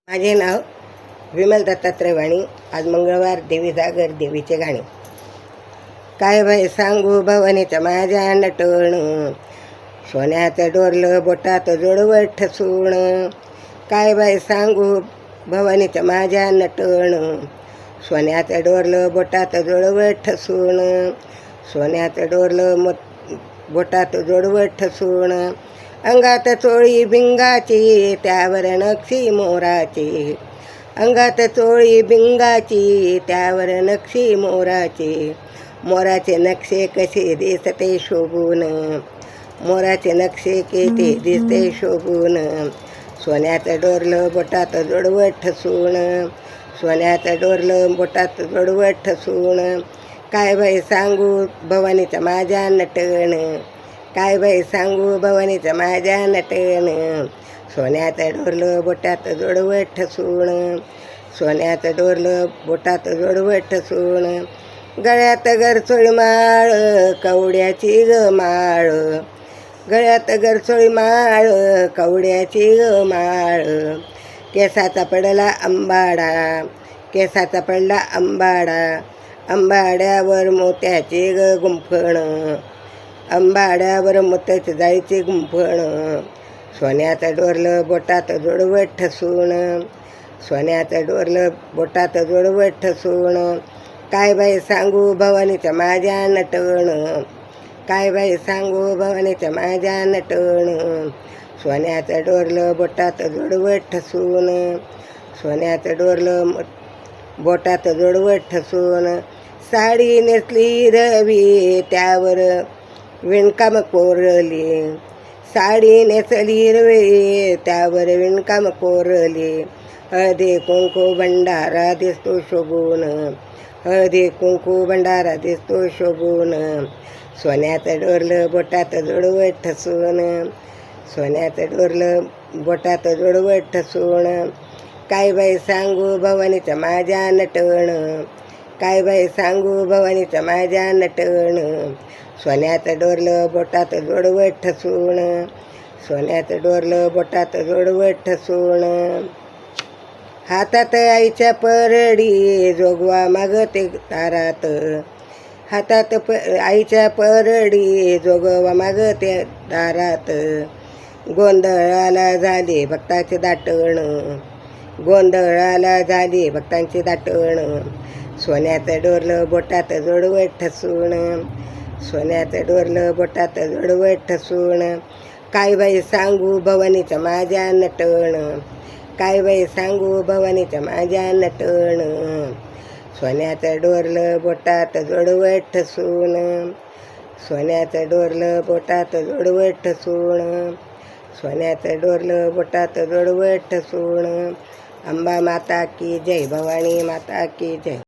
माझे नाव विमल दत्तात्रय वाणी. आज मंगळवार, देवी जागर, देवीचे गाणे. काय बाई सांगू भवानीचं माझ्या नटण, सोन्याचं डोरलं बोटात जोडवं ठसून. काय बाई सांगू भवानीचं माझ्या नटण, सोन्याचं डोरलं बोटात जोडवं ठसून. सोन्याचं डोरलं बोटात जोडवं ठसून. अंगात चोळी भिंगाची, त्यावर नक्षी मोराची. अंगात चोळी भिंगाची, त्यावर नक्षी मोराची. मोराचे नक्षे कसे दिसते शोभून, मोराचे नक्षे किती दिसते शोभून. सोन्याचं डोरलं बोटात जोडवं ठसून, सोन्याचं डोरलं बोटात जोडवं ठसून. काय बाई सांगू भवानीचं माझ्या नटण, काय बाई सांगू भवानीचं माझ्या नटण. सोन्याचं डोरलं बोटात जोडवं ठसून, सोन्याचं डोरलं बोटात जोडवं ठसून. गळ्यात गरचोळी माळ, कवड्याची ग माळ. गळ्यात गरचोळी माळ, कवड्याची ग माळ. केसाचा पडला आंबाडा, केसाचा पडला आंबाडा. आंबाड्यावर मोत्याचे ग गुंफण, आंबाड्यावर मोत्याचे जाळीचे गुंफण. सोन्याचं डोरलं बोटात जोडवं ठसून, सोन्याचं डोरलं बोटात जोडवं ठसून. काय बाई सांगू भवानीचं माझ्या नटण, काय बाई सांगू भवानीचं माझ्या नटण. सोन्याचं डोरलं बोटात जोडवं ठसून, सोन्याचं डोरलं बोटात जोडवं ठसून. साडी नेसली रवी, त्यावर विणकाम कोरली. साडी नेसली रवी, त्यावर विणकाम कोरली. हळदी कुंकू भंडारा दिसतो शोभून, हळदी कुंकू भंडारा दिसतो शोभून. सोन्याचं डोरलं बोटात जोडवं ठसून, सोन्याचं डोरलं बोटात जोडवं ठसून. काय बाई सांगू भवानीचं माझ्या नटण, काय बाई सांगू भवानीचं माझ्या नटण. सोन्याचं डोरलं बोटात जोडवं ठसून, सोन्याचं डोरलं बोटात जोडवं ठसून. हातात आईच्या परडी, जोगवा मागते दारात. हातात आईच्या परडी, जोगवा मागते दारात. गोंधळाला झाले भक्ताचे दाटण, गोंधळाला झाली भक्तांची दाटण. सोन्याचं डोरलं बोटात जोडवं ठसून, सोन्याचं डोरलं बोटात जोडवं ठसून. काय बाई सांगू भवानीचं माझ्या नटण, काय बाई सांगू भवानीचं माझ्या नटण. सोन्याचं डोरलं बोटात जोडवं ठसून, सोन्याचं डोरलं बोटात जोडवं ठसून. सोन्याचं डोरलं बोटात जोडवं ठसून. अंबा माता की जय, भवानी माता की जय.